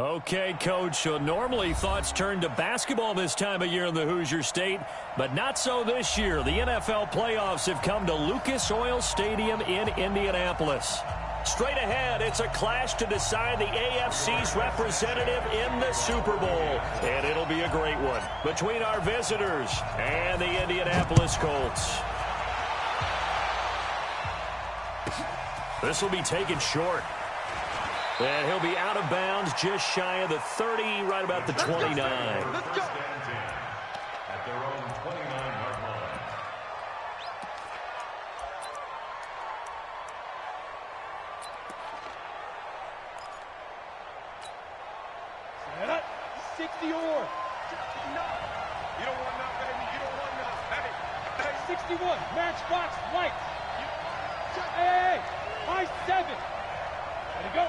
Okay, Coach, so normally thoughts turn to basketball this time of year in the Hoosier State, but not so this year. The NFL playoffs have come to Lucas Oil Stadium in Indianapolis. Straight ahead, it's a clash to decide the AFC's representative in the Super Bowl, and it'll be a great one between our visitors and the Indianapolis Colts. This will be taken short. And he'll be out of bounds just shy of the 30, right about the 29. Let's go. At their own 29-yard line. Set up. 60 or. You don't want none, baby. You don't want none. Hey. 61. Matchbox lights. Hey. High 7. Let it go.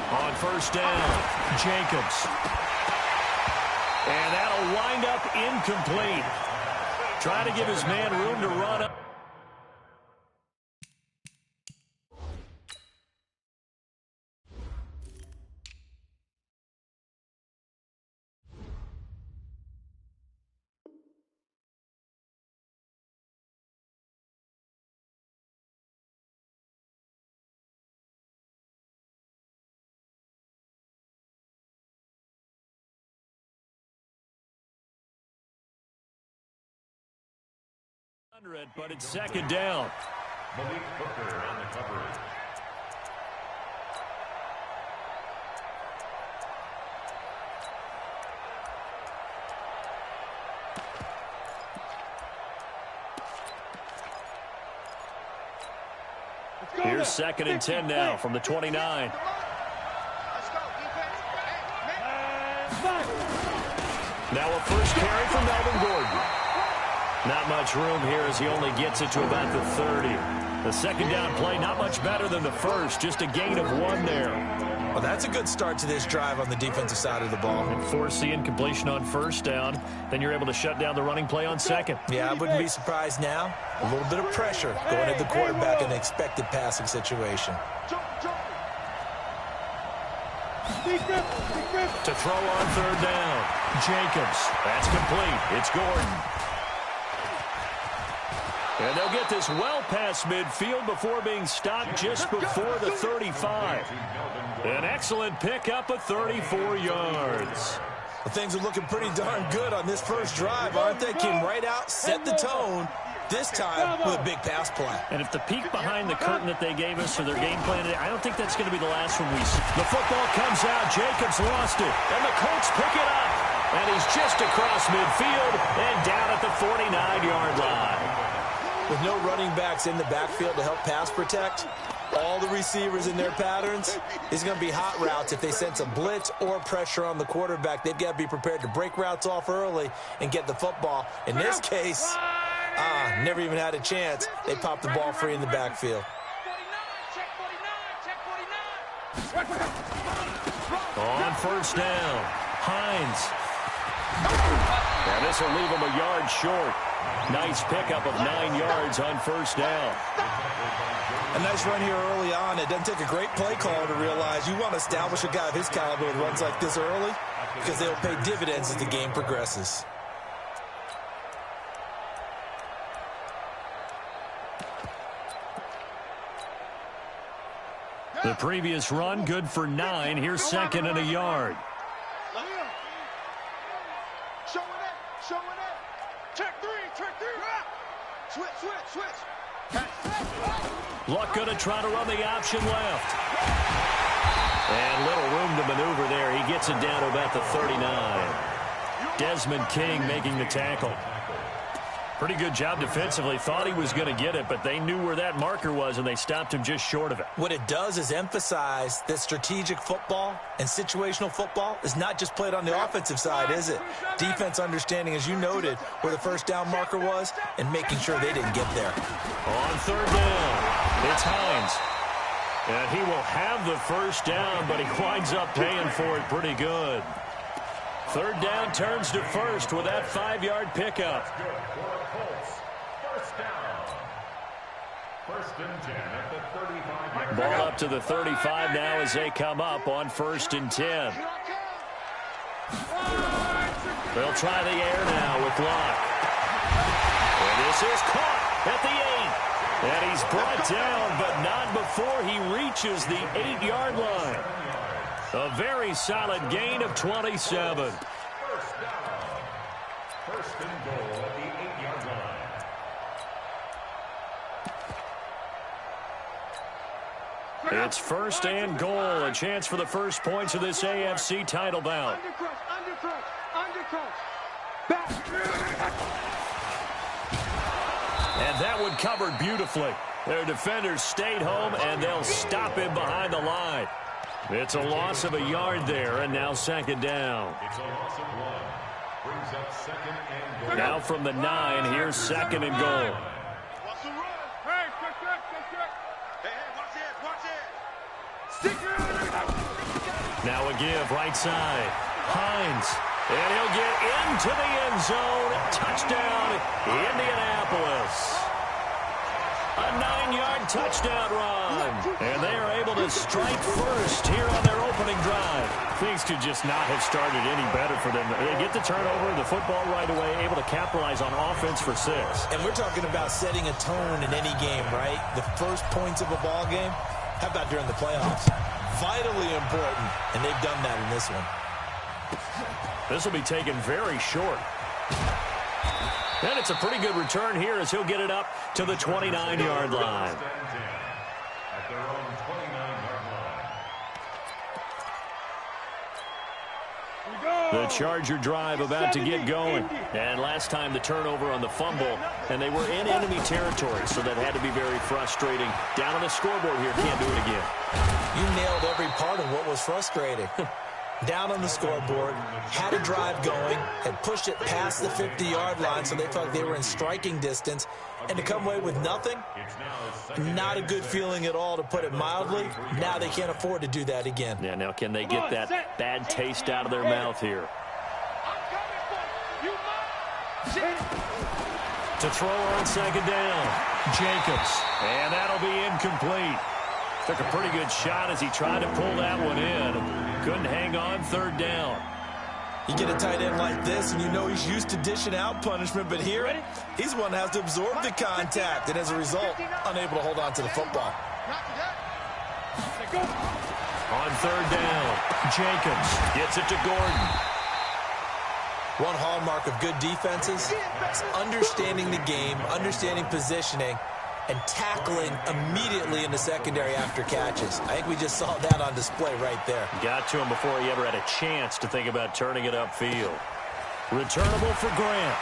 On first down, Jacobs. And that'll wind up incomplete. Trying to give his man room to run up. But it's second down. Malik Hooker on the coverage. Here's second and 10 now from the 29. Let's go, defense. Now a first carry from Melvin Gordon. Not much room here as he only gets it to about the 30. The second down play not much better than the first, just a gain of 1 there. Well, that's a good start to this drive on the defensive side of the ball. And force the incompletion on first down, then you're able to shut down the running play on second. Yeah, I wouldn't be surprised now. A little bit of pressure going at the quarterback in an expected passing situation. To throw on third down, Jacobs. That's complete. It's Gordon. And they'll get this well past midfield before being stopped just before the 35. An excellent pickup of 34 yards. Well, things are looking pretty darn good on this first drive, aren't they? Came right out, set the tone, this time with a big pass play. And if the peek behind the curtain that they gave us for their game plan, I don't think that's going to be the last one we see. The football comes out. Jacobs lost it. And the Colts pick it up. And he's just across midfield and down at the 49-yard line. With no running backs in the backfield to help pass protect, all the receivers in their patterns, it's going to be hot routes. If they sense a blitz or pressure on the quarterback, they've got to be prepared to break routes off early and get the football. In this case, never even had a chance. They popped the ball free in the backfield. On first down, Hines. And this will leave him a yard short. Nice pickup of 9 yards on first down. A nice run here early on. It doesn't take a great play caller to realize you want to establish a guy of his caliber with runs like this early because they'll pay dividends as the game progresses. The previous run, good for 9. Here's second and a yard. Luck going to try to run the option left. And little room to maneuver there. He gets it down to about the 39. Desmond King making the tackle. Pretty good job defensively. Thought he was going to get it, but they knew where that marker was, and they stopped him just short of it. What it does is emphasize that strategic football and situational football is not just played on the offensive side, is it? Defense understanding, as you noted, where the first down marker was and making sure they didn't get there. On third down, it's Hines. And he will have the first down, but he winds up paying for it pretty good. Third down turns to first with that 5-yard pickup. First and 10 at the 35-yard line. Ball up to the 35 now as they come up on 1st and 10. They'll try the air now with Locke. And this is caught at the 8. And he's brought down, but not before he reaches the 8-yard line. A very solid gain of 27. First down. First and goal at the 8-yard line. It's 1st and goal. A chance for the first points of this AFC title bout. And that one covered beautifully. Their defenders stayed home, and they'll stop him behind the line. It's a loss of a yard there, and now 2nd down. It's a loss of 1. Brings up 2nd and goal. Now from the 9, here's 2nd and goal. Watch the run. Hey, check. Hey, watch it. Now a give, right side. Hines. And he'll get into the end zone. Touchdown, Indianapolis. A 9-yard touchdown run. And they are able to strike first here on their opening drive. Things could just not have started any better for them. They get the turnover, the football right away, able to capitalize on offense for 6. And we're talking about setting a tone in any game, right? The first points of a ball game. How about during the playoffs? Vitally important, and they've done that in this one. This will be taken very short. And it's a pretty good return here as he'll get it up to the 29-yard line. First and 10 at their own 29-yard line. The Charger drive about to get going. And last time the turnover on the fumble, and they were in enemy territory, so that had to be very frustrating. Down on the scoreboard here, can't do it again. You nailed every part of what was frustrating. Down on the scoreboard, had a drive going, had pushed it past the 50-yard line, so they felt they were in striking distance, and to come away with nothing, not a good feeling at all, to put it mildly. Now they can't afford to do that again. Yeah, now can they get that bad taste out of their mouth here? To throw on 2nd down, Jacobs, and that'll be incomplete. Took a pretty good shot as he tried to pull that one in. Couldn't hang on 3rd down. You get a tight end like this, and you know he's used to dishing out punishment, but here, he's one that has to absorb the contact, and as a result, unable to hold on to the football. On 3rd down, Jacobs gets it to Gordon. One hallmark of good defenses is understanding the game, understanding positioning, and tackling immediately in the secondary after catches. I think we just saw that on display right there. Got to him before he ever had a chance to think about turning it upfield. Returnable for Grant.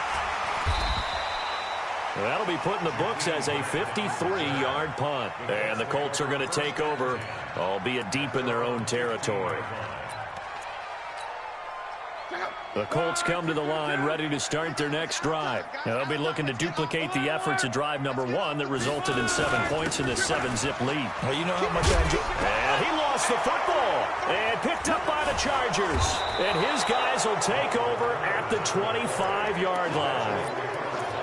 That'll be put in the books as a 53-yard punt. And the Colts are going to take over, albeit deep in their own territory. The Colts come to the line ready to start their next drive. Now, they'll be looking to duplicate the efforts of drive number 1 that resulted in 7 points in this 7-zip lead. Well, you know how much I enjoy. And he lost the football and picked up by the Chargers. And his guys will take over at the 25-yard line.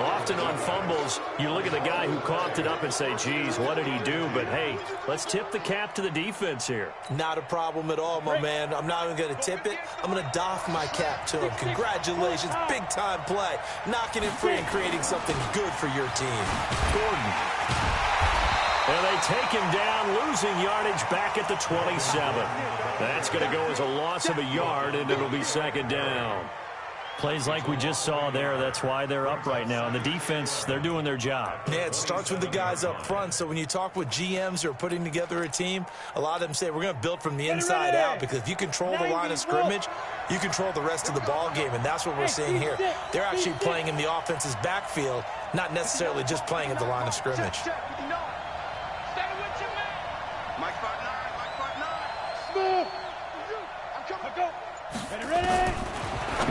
Often on fumbles, you look at the guy who coughed it up and say, geez, what did he do? But, hey, let's tip the cap to the defense here. Not a problem at all, my man. I'm not even going to tip it. I'm going to doff my cap to him. Congratulations. Big-time play. Knocking it free and creating something good for your team. Gordon. And they take him down, losing yardage back at the 27. That's going to go as a loss of a yard, and it'll be 2nd down. Plays like we just saw there, that's why they're up right now. And the defense, they're doing their job. Yeah, it starts with the guys up front. So when you talk with GMs who are putting together a team, a lot of them say, we're going to build from the inside out. Because if you control the line of scrimmage, you control the rest of the ball game. And that's what we're seeing here. They're actually playing in the offense's backfield, not necessarily just playing at the line of scrimmage.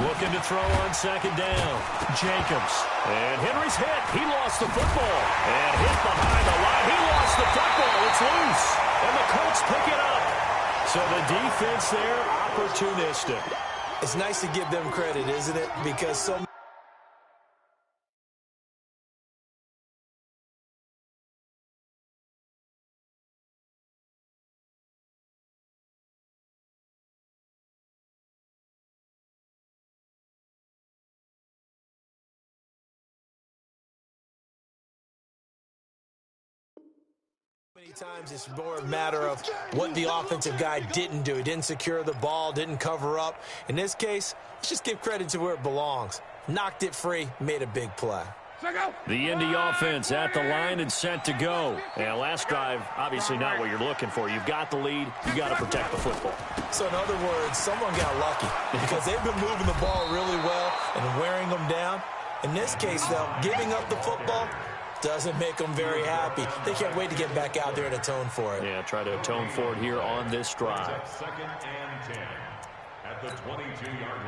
Looking to throw on 2nd down. Jacobs. And Henry's hit. He lost the football. And hit behind the line. He lost the football. It's loose. And the Colts pick it up. So the defense there, opportunistic. It's nice to give them credit, isn't it? Because so Many times it's more a matter of what the offensive guy didn't do. He didn't secure the ball, didn't cover up. In this case, let's just give credit to where it belongs. Knocked it free, made a big play. The Indy offense at the line and set to go. And last drive, obviously not what you're looking for. You've got the lead. You've got to protect the football. So in other words, someone got lucky because they've been moving the ball really well and wearing them down. In this case, though, giving up the football doesn't make them very happy. They can't wait to get back out there and atone for it. Yeah, try to atone for it here on this drive. Second and 10 at the 22-yard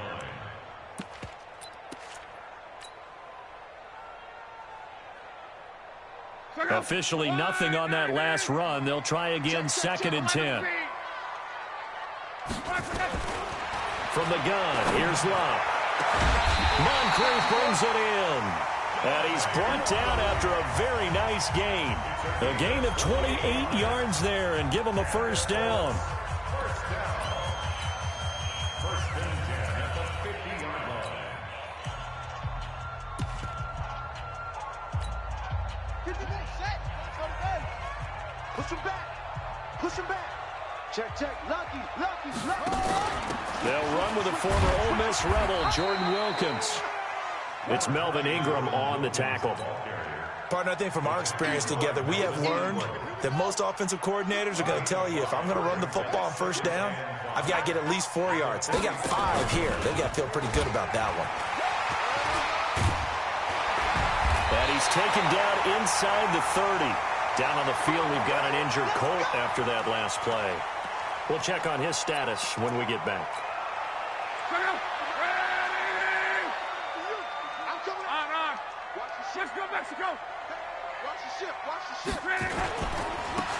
line. Officially nothing on that last run. They'll try again, second and 10. From the gun, here's Love. Moncrief brings it in. And he's brought down after a very nice gain. A gain of 28 yards there and give him a first down. First and 10 at the 50-yard line. Get the ball set. Push him back. Push him back. Check, check. Lucky. They'll run with a former Ole Miss Rebel, Jordan Wilkins. It's Melvin Ingram on the tackle. Partner, I think from our experience together, we have learned that most offensive coordinators are going to tell you, if I'm going to run the football on first down, I've got to get at least 4 yards. They got 5 here. They got to feel pretty good about that one. And he's taken down inside the 30. Down on the field, we've got an injured Colt after that last play. We'll check on his status when we get back. Let's go, Mexico. Watch the ship.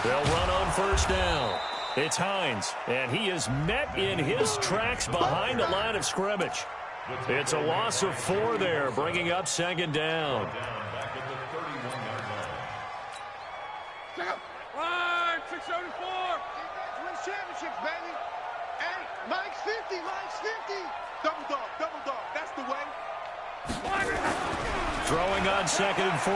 They'll run on first down. It's Hines, and he is met in his tracks behind the line of scrimmage. It's a loss of 4 there, bringing up second down. Back at the 31-yard line. Line 674. Win championships, baby. Hey, Mike's 50. Double dog. That's the way. Throwing on second and 14.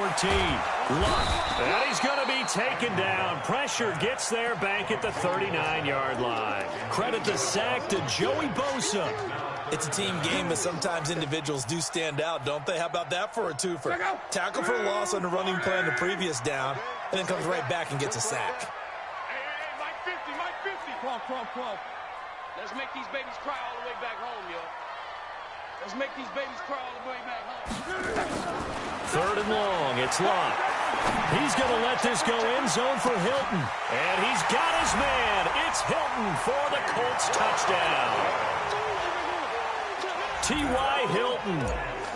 Luck. And he's going to be taken down. Pressure gets there back at the 39-yard line. Credit the sack to Joey Bosa. It's a team game, but sometimes individuals do stand out, don't they? How about that for a twofer? Tackle for a loss on the running play on the previous down, and then comes right back and gets a sack. Hey, Mike 50. Come on. Let's make these babies cry all the way back home, yo. Let's make these babies cry all the way back home. Third and long, it's Lott. He's going to let this go end zone for Hilton. And he's got his man. It's Hilton for the Colts touchdown. T.Y. Hilton,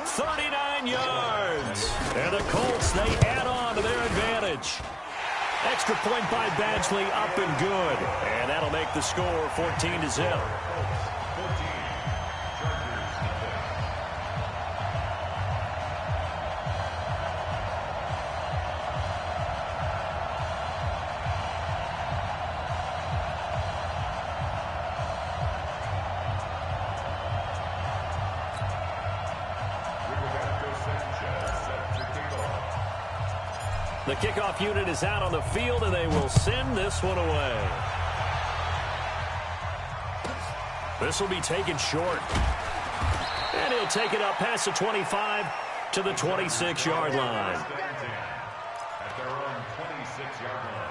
39 yards. And the Colts, they add on to their advantage. Extra point by Badgley, up and good. And that'll make the score 14-0. The kickoff unit is out on the field, and they will send this one away. This will be taken short. And he'll take it up past the 25 to the 26-yard line. At their own 26-yard line.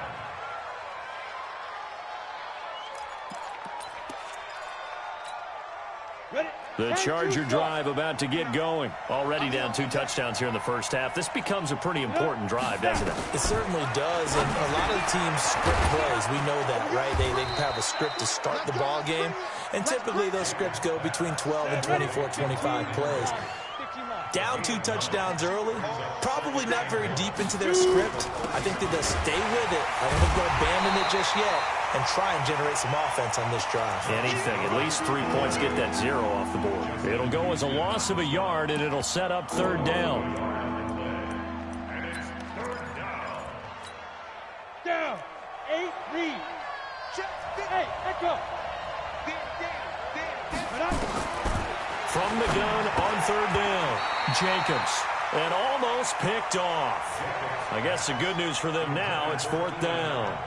The Charger drive about to get going. Already down 2 touchdowns here in the first half. This becomes a pretty important drive, doesn't it? It certainly does, and a lot of teams script plays. We know that, right? They have a script to start the ball game, and typically those scripts go between 12 and 24, 25 plays. Down 2 touchdowns early, probably not very deep into their script. I think that they'll stay with it. I don't think they'll abandon it just yet and try and generate some offense on this drive. Anything, at least 3 points, get that 0 off the board. It'll go as a loss of a yard, and it'll set up third down. And it's third down. Down. 8 lead. Hey, let's go. From the gun on third down, Jacobs. And almost picked off. I guess the good news for them now, it's 4th down.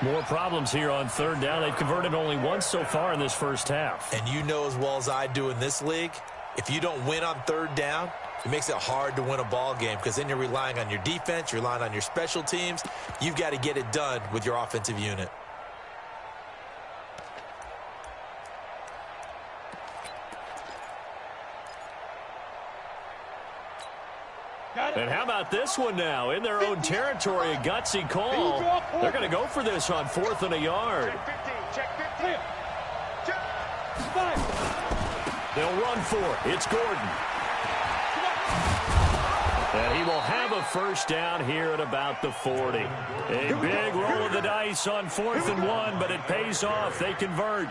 More problems here on 3rd down. They've converted only once so far in this first half. And you know as well as I do in this league, if you don't win on 3rd down, it makes it hard to win a ball game because then you're relying on your defense, you're relying on your special teams. You've got to get it done with your offensive unit. And how about this one now? In their own territory, a gutsy call. They're going to go for this on 4th and a yard. They'll run for it. It's Gordon. And he will have a first down here at about the 40. A big roll of the dice on 4th and 1, but it pays off. They convert.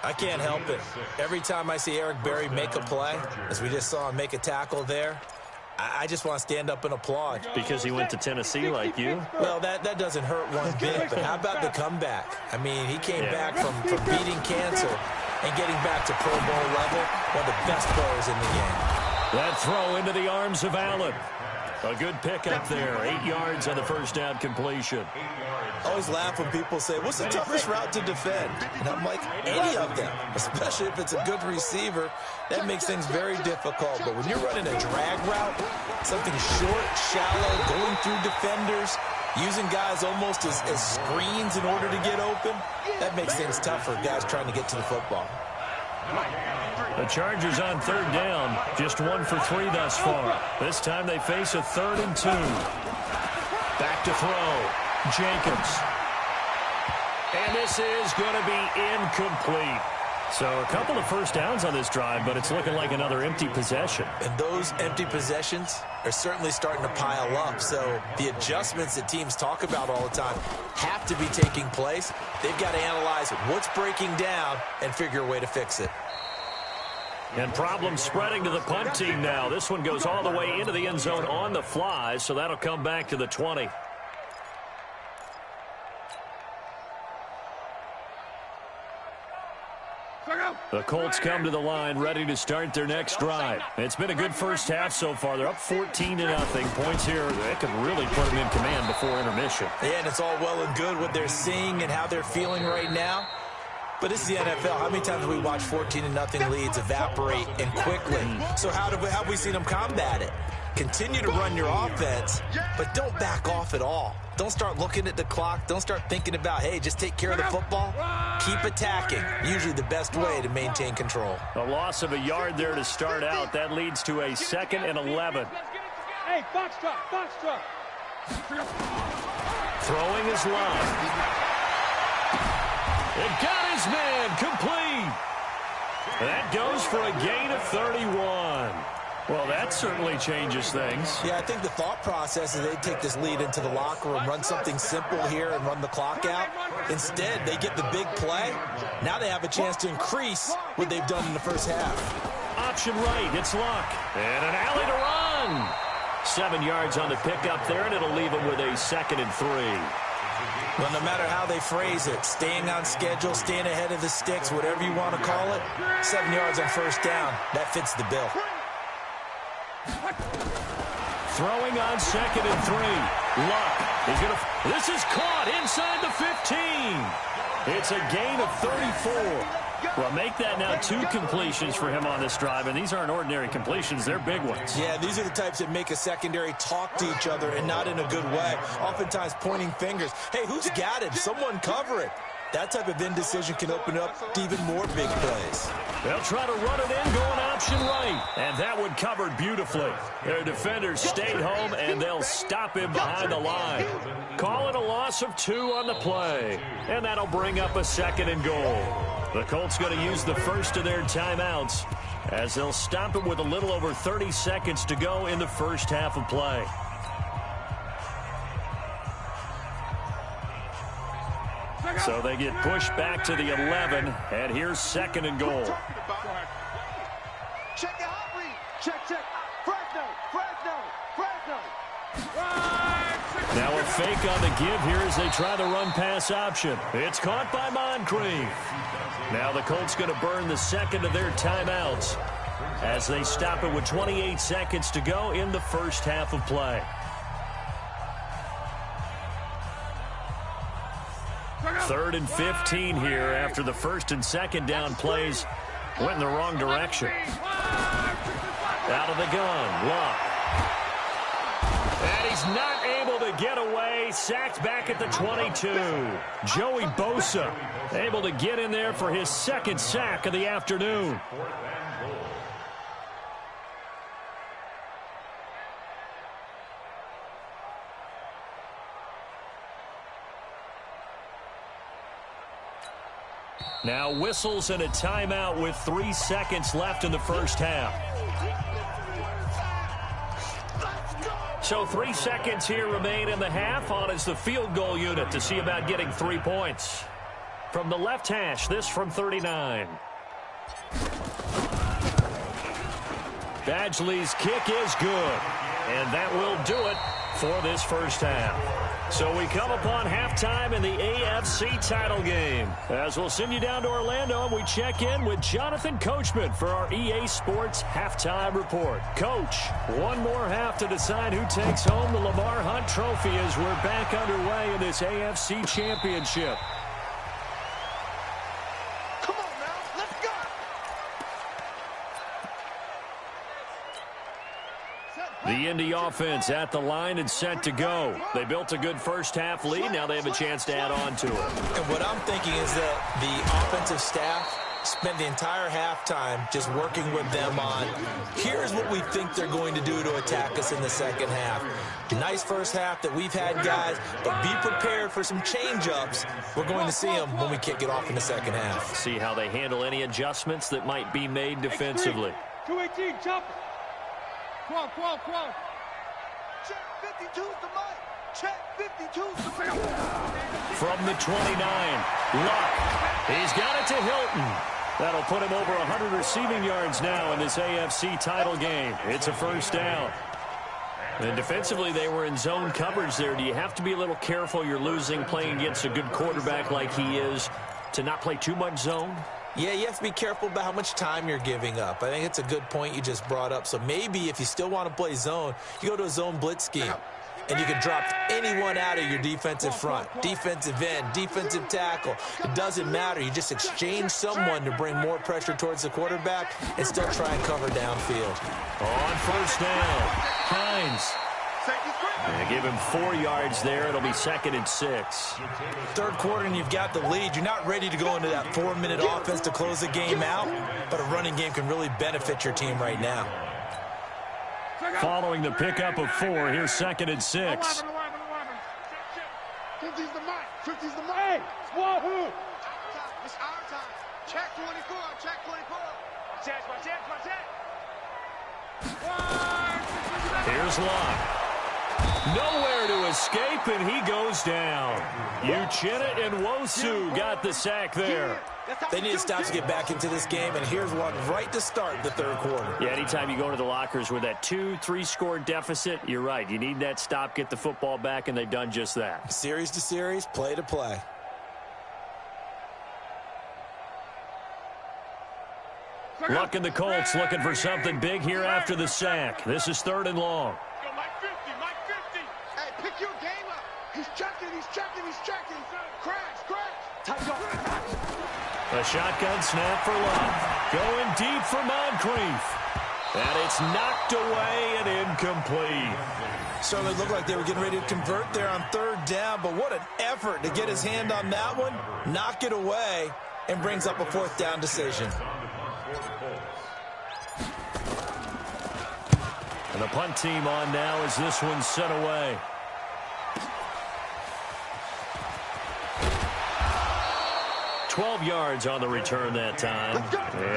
I can't help it. Every time I see Eric Berry make a play, as we just saw him make a tackle there, I just want to stand up and applaud. Because he went to Tennessee like you? Well, that doesn't hurt one bit, but how about the comeback? I mean, he came back from beating cancer and getting back to Pro Bowl level, one of the best players in the game. That throw into the arms of Allen. A good pickup there. 8 yards on the first down completion. I always laugh when people say, what's the toughest route to defend? And I'm like, any of them, especially if it's a good receiver. That makes things very difficult. But when you're running a drag route, something short, shallow, going through defenders, using guys almost as screens in order to get open, that makes things tough for guys trying to get to the football. The Chargers on 3rd down, just 1 for 3 thus far. This time they face a 3rd and 2. Back to throw, Jacobs. And this is going to be incomplete. So a couple of first downs on this drive, but it's looking like another empty possession. And those empty possessions are certainly starting to pile up. So the adjustments that teams talk about all the time have to be taking place. They've got to analyze what's breaking down and figure a way to fix it. And problems spreading to the punt team now. This one goes all the way into the end zone on the fly, so that'll come back to the 20. The Colts come to the line ready to start their next drive. It's been a good first half so far. They're up 14-0. Points here, they could really put them in command before intermission. Yeah, and it's all well and good what they're seeing and how they're feeling right now. But this is the NFL. How many times have we watched 14-0 leads evaporate and quickly? So how have we seen them combat it? Continue to run your offense, but don't back off at all. Don't start looking at the clock. Don't start thinking about, hey, just take care of the football. Keep attacking. Usually the best way to maintain control. A loss of a yard there to start out. That leads to a 2nd and 11. Hey, box truck. Throwing his line. It got his man complete. That goes for a gain of 31. Well, that certainly changes things. Yeah, I think the thought process is they take this lead into the locker room, run something simple here and run the clock out. Instead, they get the big play. Now they have a chance to increase what they've done in the first half. Option right, it's Luck. And an alley to run. 7 yards on the pickup there, and it'll leave them with a 2nd and 3. Well, no matter how they phrase it, staying on schedule, staying ahead of the sticks, whatever you want to call it, 7 yards on first down, that fits the bill. Throwing on 2nd and 3. Luck is going to... This is caught inside the 15. It's a gain of 34. Well, make that now 2 completions for him on this drive, and these aren't ordinary completions. They're big ones. Yeah, these are the types that make a secondary talk to each other and not in a good way. Oftentimes pointing fingers. Hey, who's got it? Someone cover it. That type of indecision can open up to even more big plays. They'll try to run it in, going option right. And that one covered beautifully. Their defenders stayed home, and they'll stop him behind the line. Calling a loss of 2 on the play. And that'll bring up a 2nd and goal. The Colts going to use the first of their timeouts as they'll stop it with a little over 30 seconds to go in the first half of play. So they get pushed back to the 11, and here's 2nd and goal. Check the hot read. Check. Fresno. Now a fake on the give here as they try the run-pass option. It's caught by Moncrief. Now the Colts going to burn the 2nd of their timeouts. as they stop it with 28 seconds to go in the first half of play. Third and 15 here after the first and second down plays went in the wrong direction. Out of the gun, Luck. And he's not able to get away. Sacked back at the 22. Joey Bosa able to get in there for his second sack of the afternoon. Now whistles and a timeout with 3 seconds left in the first half. So 3 seconds here remain in the half. On is the field goal unit to see about getting 3 points. From the left hash, this from 39. Badgley's kick is good. And that will do it for this first half. So we come upon halftime in the AFC title game. As we'll send you down to Orlando, and we check in with Jonathan Coachman for our EA Sports Halftime Report. Coach, one more half to decide who takes home the Lamar Hunt Trophy as we're back underway in this AFC Championship. Come on now, let's go. The Indy offense at the line and set to go. They built a good first half lead. Now they have a chance to add on to it. And what I'm thinking is that the offensive staff spent the entire halftime just working with them on, here's what we think they're going to do to attack us in the second half. Nice first half that we've had, guys, but be prepared for some change-ups. We're going to see them when we kick it off in the second half. See how they handle any adjustments that might be made defensively. 218, chopper. Come on. Check 52's the mic. Check 52's the mic. From the 29, Luck. He's got it to Hilton. That'll put him over 100 receiving yards now in this AFC title game. It's a first down. And defensively, they were in zone coverage there. Do you have to be a little careful? You're losing playing against a good quarterback like he is to not play too much zone? Yeah, you have to be careful about how much time you're giving up. I think it's a good point you just brought up. So maybe if you still want to play zone, you go to a zone blitz scheme. And you can drop anyone out of your defensive front. Defensive end, defensive tackle. It doesn't matter. You just exchange someone to bring more pressure towards the quarterback and still try and cover downfield. On first down, Hines. And give him 4 yards there. It'll be 2nd and 6. Third quarter and you've got the lead. You're not ready to go into that 4-minute offense to close the game out, but a running game can really benefit your team right now. Following the pickup of 4, here's 2nd and 6. 50's the mic. 50's the mic. Hey, wahoo. It's our time. Check 24. Check 24. Here's Locke. Nowhere to escape, and he goes down. Uchenna and Nwosu got the sack there. They need to stop to get back into this game, and here's one right to start the third quarter. Yeah, anytime you go into the lockers with that 2-3 score deficit, you're right. You need that stop, get the football back, and they've done just that. Series to series, play to play. Luck and the Colts looking for something big here after the sack. This is 3rd and long. Go, Mike 50. Hey, pick your game up. He's checking. Crash. Tight up. A shotgun snap for Luck. Going deep for Moncrief. And it's knocked away and incomplete. Certainly looked like they were getting ready to convert there on 3rd down, but what an effort to get his hand on that one, knock it away, and brings up a 4th down decision. And the punt team on now as this one's set away. $12 yards on the return that time.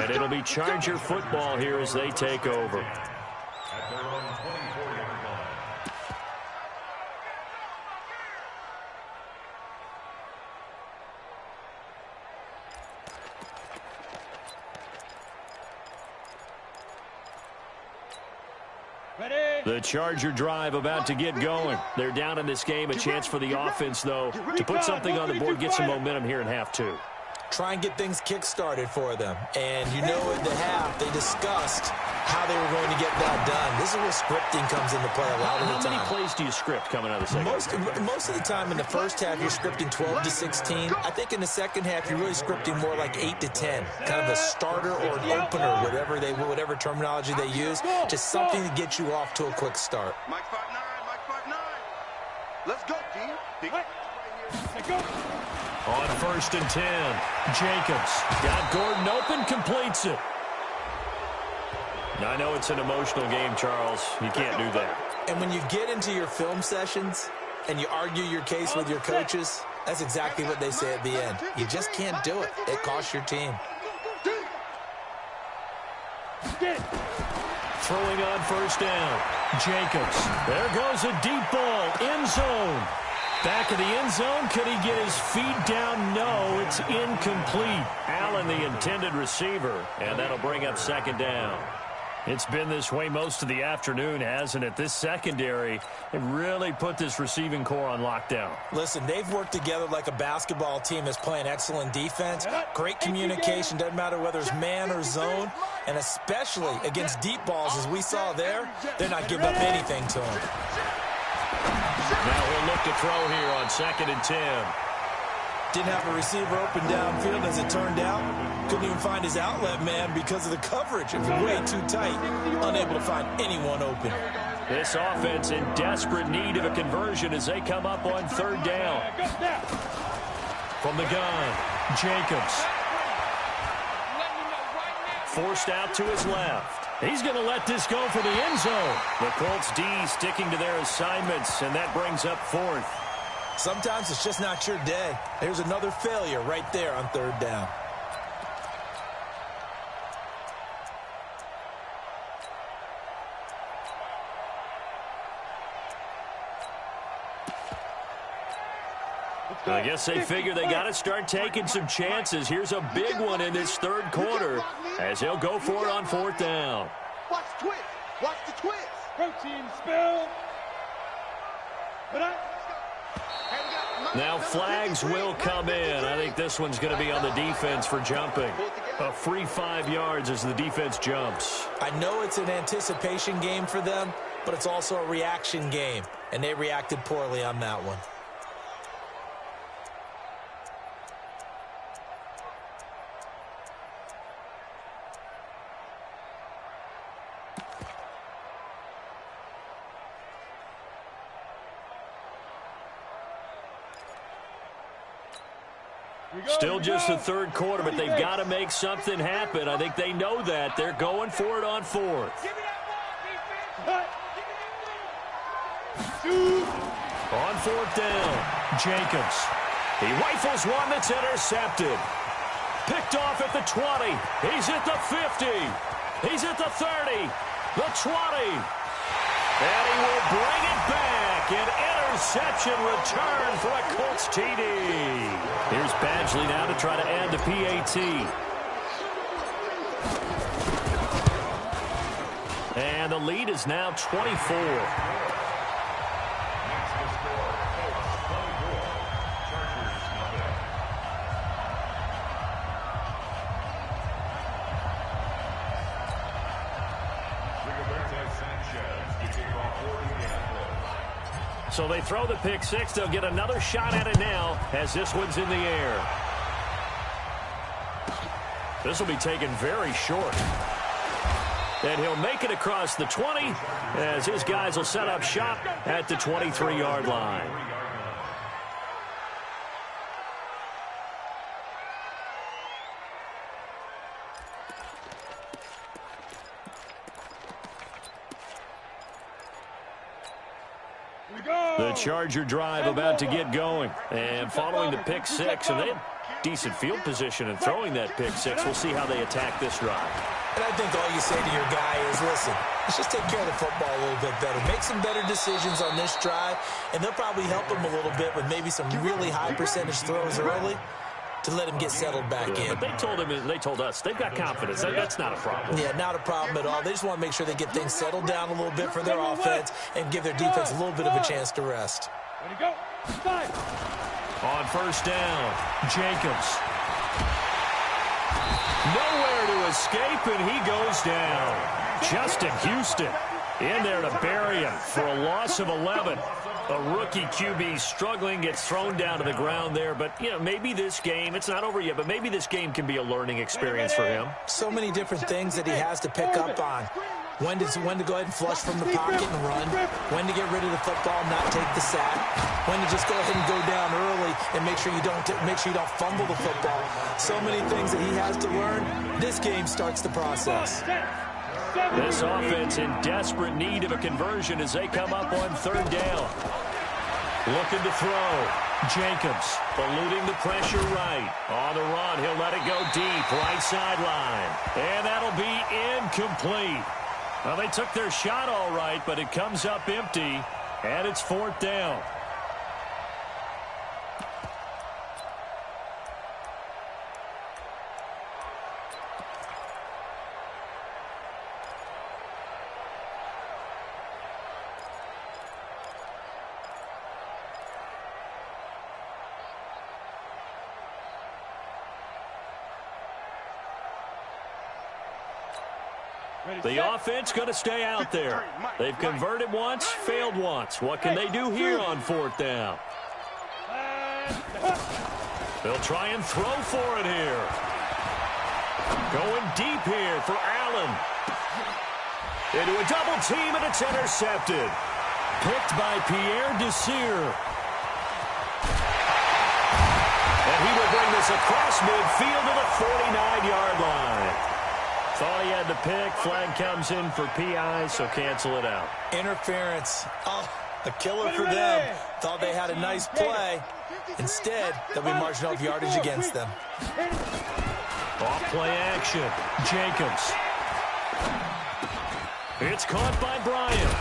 And it'll be Charger football here as they take over. At their own 24-yard line. Ready. The Charger drive about to get going. They're down in this game. A chance for the offense, though, to put something on the board, get some momentum here in half 2. Try and get things kick-started for them. And you know in the half they discussed how they were going to get that done. This is where scripting comes into play a lot of the time. How many plays do you script coming out of the second? Most of the time in the first half, you're scripting 12 to 16. I think in the second half, you're really scripting more like 8 to 10. Kind of a starter or an opener, whatever terminology they use. Just something to get you off to a quick start. Mike 5'9", Mike 5'9". Let's go, D. On 1st and 10, Jacobs got Gordon open, completes it. Now, I know it's an emotional game, Charles. You can't do that. And when you get into your film sessions and you argue your case with your coaches, that's exactly what they say at the end. You just can't do it. It costs your team. Throwing on 1st down, Jacobs. There goes a deep ball, end zone. Back of the end zone, could he get his feet down? No, it's incomplete. Allen, the intended receiver, and that'll bring up 2nd down. It's been this way most of the afternoon, hasn't it? This secondary, it really put this receiving core on lockdown. Listen, they've worked together like a basketball team that's playing excellent defense. Great communication, doesn't matter whether it's man or zone. And especially against deep balls, as we saw there, they're not giving up anything to them. Now he'll look to throw here on 2nd and 10. Didn't have a receiver open downfield, as it turned out. Couldn't even find his outlet man because of the coverage. It was way too tight. Unable to find anyone open. This offense in desperate need of a conversion as they come up on 3rd down. From the gun, Jacobs. Forced out to his left. He's going to let this go for the end zone. The Colts D sticking to their assignments, and that brings up 4th. Sometimes it's just not your day. There's another failure right there on 3rd down. I guess they figure they got to start taking some chances. Here's a big one in this 3rd quarter as he'll go for it on 4th down. Watch the twist. Watch the twist. Protein spill. Now flags will come in. I think this one's going to be on the defense for jumping. A free 5 yards as the defense jumps. I know it's an anticipation game for them, but it's also a reaction game, and they reacted poorly on that one. Still just the 3rd quarter, but they've got to make something happen. I think they know that. They're going for it on 4th. On 4th down, Jacobs. He rifles one that's intercepted. Picked off at the 20. He's at the 50. He's at the 30. The 20. And he will bring it back. An interception return for a Colts TD. Here's Badgley now to try to add the PAT. And the lead is now 24. So they throw the pick 6. They'll get another shot at it now as this one's in the air. This will be taken very short. And he'll make it across the 20 as his guys will set up shop at the 23-yard line. The Charger drive about to get going. And following the pick 6, and they have decent field position in throwing that pick 6. We'll see how they attack this drive. And I think all you say to your guy is, listen, let's just take care of the football a little bit better. Make some better decisions on this drive, and they'll probably help him a little bit with maybe some really high percentage throws early to let him get settled back in. But they told us they've got confidence. That's not a problem. Yeah, not a problem at all. They just want to make sure they get things settled down a little bit for their offense and give their defense a little bit of a chance to rest. Ready to go. Five. On 1st down, Jacobs. Nowhere to escape, and he goes down. Justin Houston in there to bury him for a loss of 11. A rookie QB struggling, gets thrown down to the ground there. But, you know, maybe this game, it's not over yet, but maybe this game can be a learning experience for him. So many different things that he has to pick up on. When to go ahead and flush from the pocket and run. When to get rid of the football and not take the sack. When to just go ahead and go down early and make sure you don't fumble the football. So many things that he has to learn. This game starts the process. This offense in desperate need of a conversion as they come up on third down. Looking to throw. Jacobs eluding the pressure right. On the run, he'll let it go deep, right sideline. And that'll be incomplete. Well, they took their shot all right, but it comes up empty, and it's fourth down. The offense going to stay out there. They've converted once, failed once. What can they do here on fourth down? They'll try and throw for it here. Going deep here for Allen. Into a double team, and it's intercepted. Picked by Pierre Desir. And he will bring this across midfield to the 49-yard line. Thought he had the pick. Flag comes in for PI, so cancel it out. Interference. Oh, a killer for them. Thought they had a nice play. Instead, they'll be marching off yardage against them. Off play action. Jacobs. It's caught by Bryant.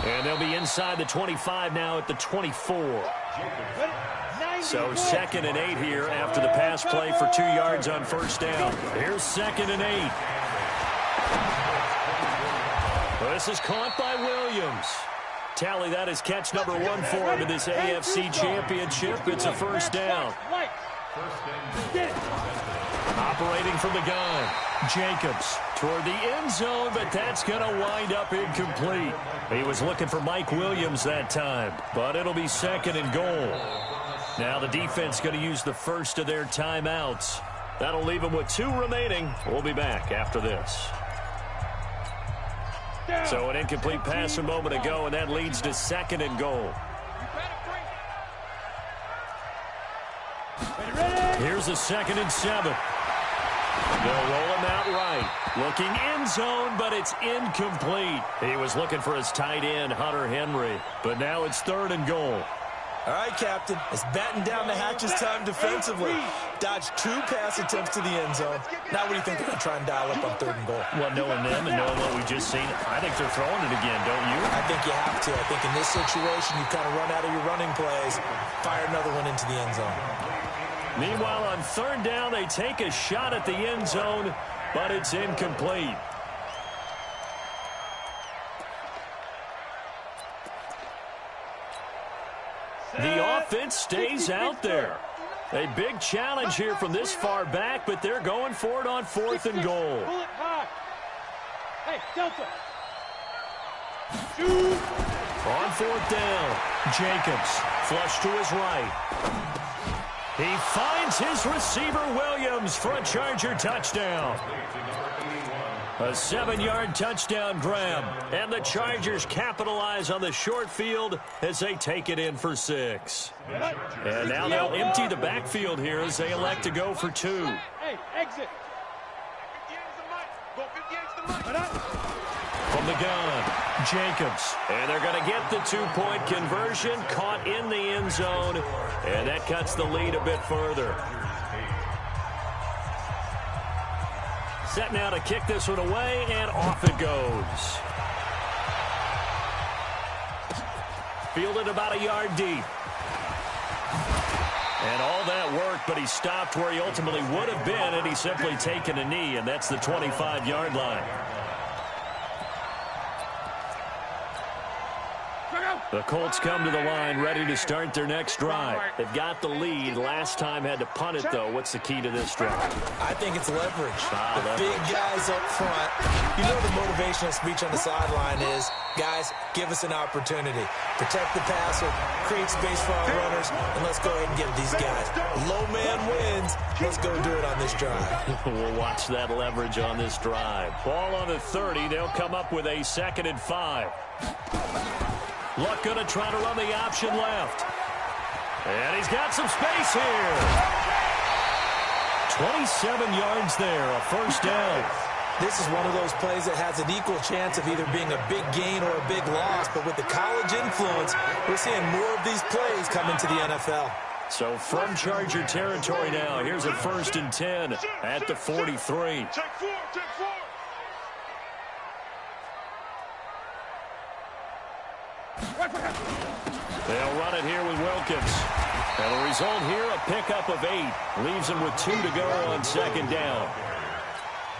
And they'll be inside the 25 now at the 24. So 2nd and 8 here after the pass play for 2 yards on first down. Here's 2nd and 8. This is caught by Williams. Tally, that is catch number 1 for him in this AFC Championship. It's a first down. Operating from the gun. Jacobs toward the end zone, but that's going to wind up incomplete. He was looking for Mike Williams that time, but it'll be 2nd and goal. Now the defense going to use the first of their timeouts. That'll leave them with 2 remaining. We'll be back after this. So an incomplete pass a moment ago, and that leads to 2nd and goal. Here's a 2nd and 7. They'll roll him out right. Looking end zone, but it's incomplete. He was looking for his tight end, Hunter Henry. But now it's 3rd and goal. All right, Captain. It's batten down the hatches time defensively. Dodged 2 pass attempts to the end zone. Now what do you think they're going to try and dial up on 3rd and goal? Well, knowing them and knowing what we just seen, I think they're throwing it again, don't you? I think you have to. I think in this situation, you kind of run out of your running plays, fire another one into the end zone. Meanwhile, on 3rd down, they take a shot at the end zone, but it's incomplete. The offense stays out there. A big challenge here from this far back, but they're going for it on 4th and goal. Hey, Delta. On 4th down, Jacobs flush to his right. He finds his receiver, Williams, for a Charger touchdown. A 7-yard touchdown grab, and the Chargers capitalize on the short field as they take it in for 6. And now they'll empty the backfield here as they elect to go for 2. Hey, exit. From the gun, Jacobs. And they're going to get the 2-point conversion, caught in the end zone, and that cuts the lead a bit further. Set now to kick this one away, and off it goes. Fielded about a yard deep. And all that work, but he stopped where he ultimately would have been, and he's simply taken a knee, and that's the 25-yard line. The Colts come to the line ready to start their next drive. They've got the lead. Last time had to punt it, though. What's the key to this drive? I think it's leverage. The big guys up front. You know the motivational speech on the sideline is, guys, give us an opportunity. Protect the passer, create space for our runners, and let's go ahead and get these guys. Low man wins. Let's go do it on this drive. We'll watch that leverage on this drive. Ball on the 30. They'll come up with a 2nd and 5. Luck going to try to run the option left. And he's got some space here. 27 yards there, a first down. This is one of those plays that has an equal chance of either being a big gain or a big loss, but with the college influence, we're seeing more of these plays come into the NFL. So from Charger territory now, here's a 1st and 10 at the 43. Take 4, take 4. They'll run it here with Wilkins. And the result here, a pickup of 8. Leaves them with 2 to go on 2nd down.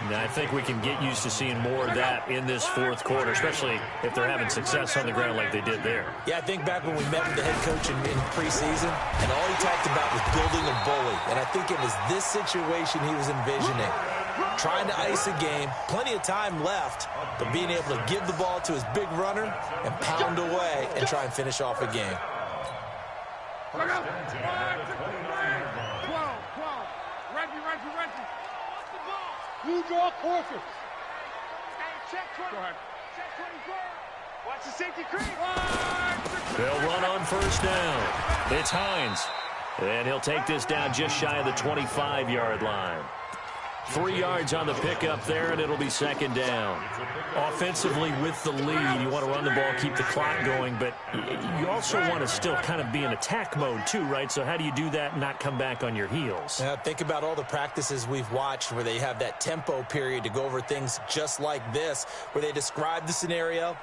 Now, I think we can get used to seeing more of that in this 4th quarter, especially if they're having success on the ground like they did there. Yeah, I think back when we met with the head coach in preseason, and all he talked about was building a bully. And I think it was this situation he was envisioning. Trying to ice a game, plenty of time left, but being able to give the ball to his big runner and pound away and try and finish off a game. 12. Reggie. Blue draw quarter. Hey, check 20. Go ahead. Check 24. Watch the safety creep. They'll run on 1st down. It's Hines. And he'll take this down just shy of the 25-yard line. 3 yards on the pickup there, and it'll be 2nd down. Offensively with the lead, you want to run the ball, keep the clock going, but you also want to still kind of be in attack mode too, right? So how do you do that and not come back on your heels? Now, think about all the practices we've watched where they have that tempo period to go over things just like this, where they describe the scenario,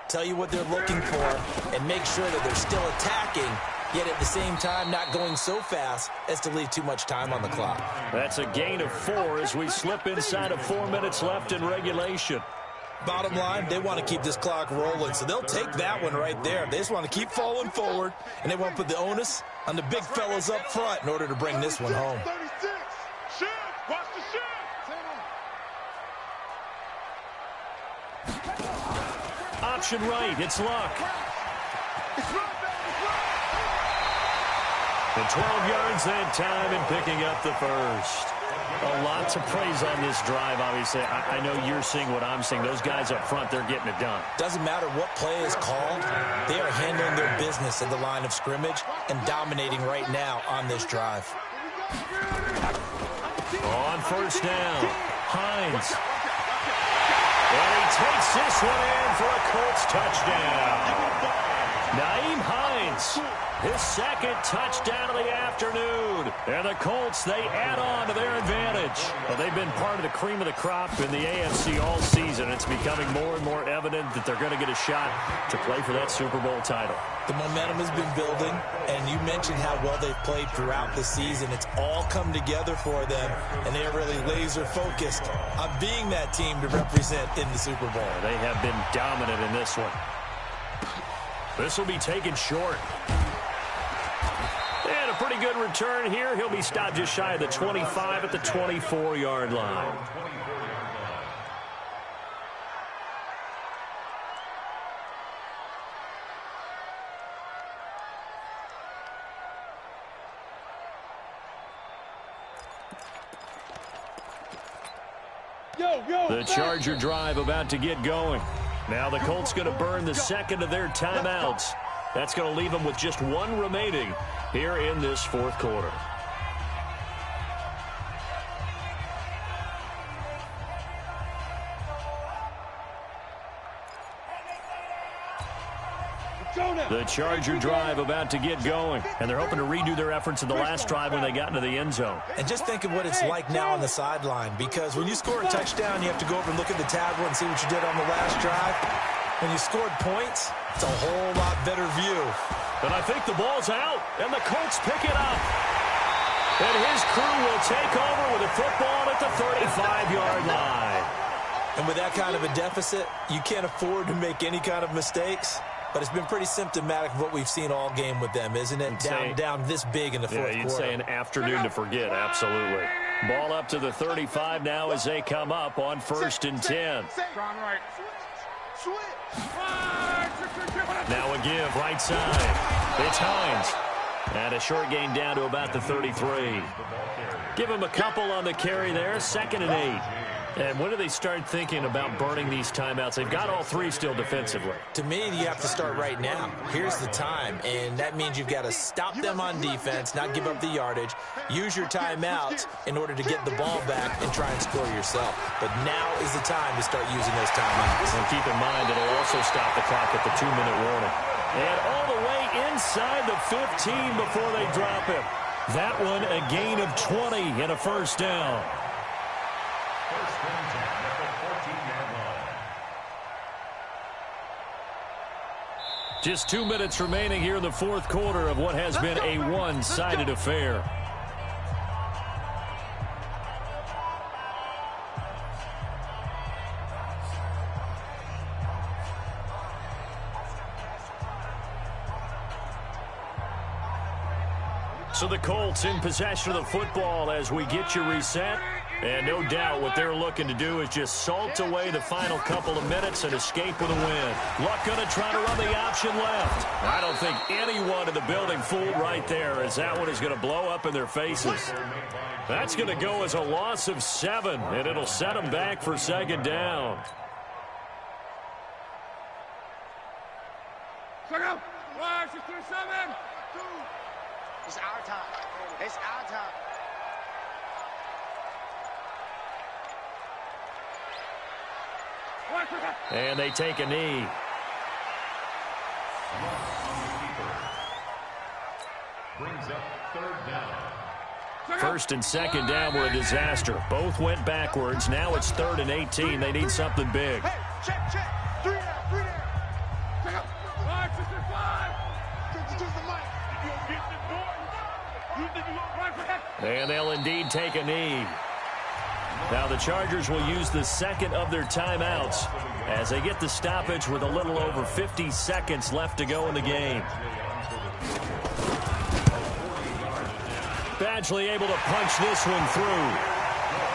tell you what they're looking for, and make sure that they're still attacking, yet at the same time not going so fast as to leave too much time on the clock. That's a gain of 4 as we slip inside of 4 minutes left in regulation. Bottom line, they want to keep this clock rolling, so they'll take that one right there. They just want to keep falling forward, and they want to put the onus on the big fellas up front in order to bring this one home. 36. Shift. Watch the shift. Option right, it's Luck. And 12 yards that time and picking up the first. A lot to praise on this drive, obviously. I know you're seeing what I'm seeing. Those guys up front, they're getting it done. Doesn't matter what play is called. They are handling their business at the line of scrimmage and dominating right now on this drive. On 1st down, Hines. And he takes this one in for a Colts touchdown. Naeem Hines, his 2nd touchdown of the afternoon. And the Colts, they add on to their advantage. Well, they've been part of the cream of the crop in the AFC all season. It's becoming more and more evident that they're going to get a shot to play for that Super Bowl title. The momentum has been building, and you mentioned how well they've played throughout the season. It's all come together for them, and they are really laser-focused on being that team to represent in the Super Bowl. They have been dominant in this one. This will be taken short. And a pretty good return here. He'll be stopped just shy of the 25 at the 24-yard line. The Charger drive about to get going. Now the Colts going to burn the 2nd of their timeouts. That's going to leave them with just 1 remaining here in this 4th quarter. The Charger drive about to get going, and they're hoping to redo their efforts in the last drive when they got into the end zone. And just think of what it's like now on the sideline, because when you score a touchdown, you have to go over and look at the tablet and see what you did on the last drive. When you scored points, it's a whole lot better view. But I think the ball's out, and the Colts pick it up. And his crew will take over with a football at the 35-yard line. And with that kind of a deficit, you can't afford to make any kind of mistakes. but it's been pretty symptomatic of what we've seen all game with them, isn't it? Down this big in the fourth quarter. You'd say an afternoon to forget, absolutely. Ball up to the 35 now as they come up on 1st and 10. Now a give, right side. It's Hines. And a short gain down to about the 33. Give him a couple on the carry there, 2nd and 8. And when do they start thinking about burning these timeouts? They've got all 3 still defensively. To me, you have to start right now. Here's the time, and that means you've got to stop them on defense, not give up the yardage, use your timeouts in order to get the ball back and try and score yourself. But now is the time to start using those timeouts. And keep in mind, it'll also stop the clock at the 2-minute warning. And all the way inside the 15 before they drop him. That one a gain of 20 and a 1st down. First and 10 at the 14-yard line. Just 2 minutes remaining here in the 4th quarter of what has been a one-sided affair. So the Colts in possession of the football as we get you reset. And no doubt what they're looking to do is just salt away the final couple of minutes and escape with a win. Luck going to try to run the option left. I don't think anyone in the building fooled right there, as that one is going to blow up in their faces. That's going to go as a loss of 7, and it'll set them back for 2nd down. It's our time. It's our time. And they take a knee. Brings up 3rd down. 1st and 2nd down were a disaster. Both went backwards. Now it's 3rd and 18. They need something big. Hey, check. 3 down. Check out. 5, 6, 5. Just the mic. You gonna get this boy? You think you gonna run for that? And they'll indeed take a knee. Now the Chargers will use the 2nd of their timeouts as they get the stoppage with a little over 50 seconds left to go in the game. Badgley able to punch this one through.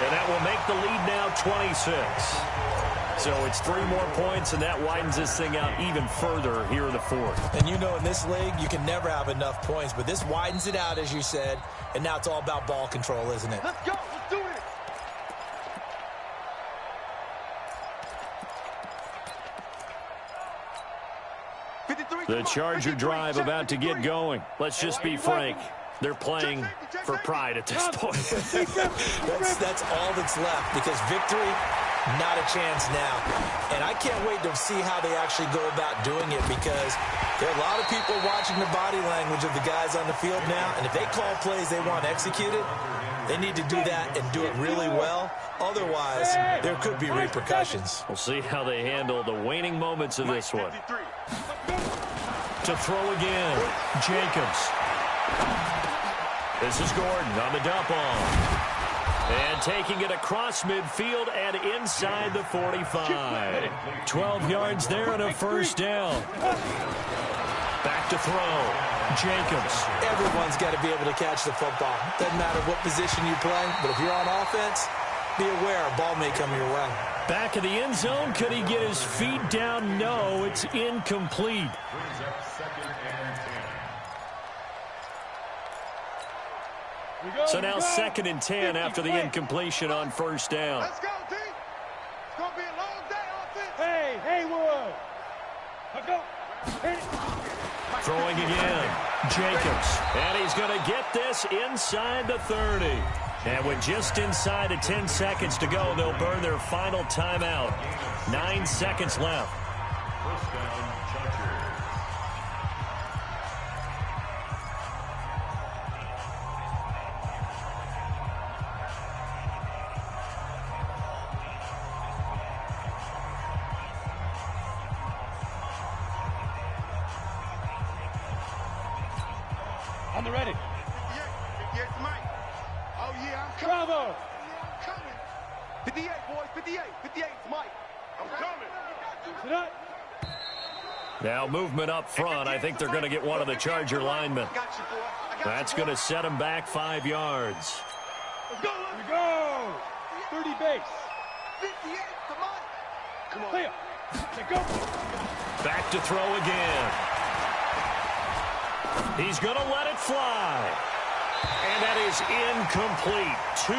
And that will make the lead now 26. So it's 3 more points, and that widens this thing out even further here in the 4th. And you know in this league, you can never have enough points, but this widens it out, as you said, and now it's all about ball control, isn't it? Let's go. Let's do it. The Charger drive about to get going. Let's just be frank. They're playing for pride at this point. that's all that's left, because victory, not a chance now. And I can't wait to see how they actually go about doing it, because there are a lot of people watching the body language of the guys on the field now, and if they call plays they want executed, they need to do that and do it really well. Otherwise, there could be repercussions. We'll see how they handle the waning moments of this one. To throw again, Jacobs. This is Gordon on the dump off. And taking it across midfield and inside the 45. 12 yards there and a 1st down. Back to throw. Jacobs. Everyone's got to be able to catch the football. Doesn't matter what position you play, but if you're on offense, be aware a ball may come your way. Back in the end zone. Could he get his feet down? No, it's incomplete. Brings up 2nd and 10. So now 2nd and 10 after the incompletion on 1st down. Let's go, D. It's going to be a long day offense. Hey, Haywood. Let's go. Hit it. Throwing again. Jacobs. And he's going to get this inside the 30. And with just inside of 10 seconds to go, they'll burn their final timeout. 9 seconds left. 1st down, Chargers. On the ready. Yes, Mike. Oh, yeah, I'm coming. Bravo. I'm coming. 58, boys. 58. 58, Mike. I'm coming. Sit up. Now movement up front. I think they're going to get one of the Charger linemen. That's going to set them back 5 yards. Let's go. Here we go. 30 base. 58, come on. Come on. Clear. Let go. Back to throw again. He's going to let it fly. And that is incomplete. 2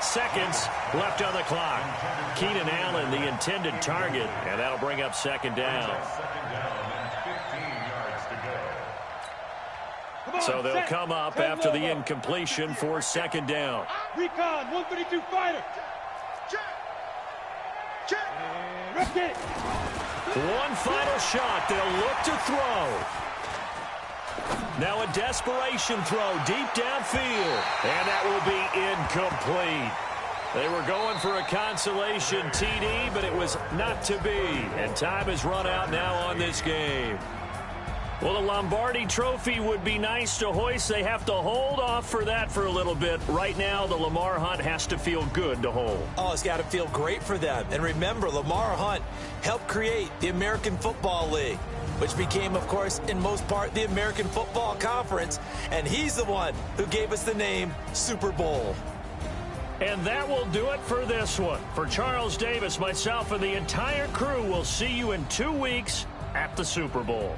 seconds left on the clock. Keenan Allen, the intended target, and that'll bring up second down. So they'll come up after the incompletion for second down. Recon, 132 fighter. And rep it. One final shot. They'll look to throw. Now a desperation throw deep downfield. And that will be incomplete. They were going for a consolation TD, but it was not to be. And time has run out now on this game. Well, the Lombardi Trophy would be nice to hoist. They have to hold off for that for a little bit. Right now, the Lamar Hunt has to feel good to hold. Oh, it's got to feel great for them. And remember, Lamar Hunt helped create the American Football League, which became, of course, in most part, the American Football Conference. And he's the one who gave us the name Super Bowl. And that will do it for this one. For Charles Davis, myself, and the entire crew, we'll see you in 2 weeks at the Super Bowl.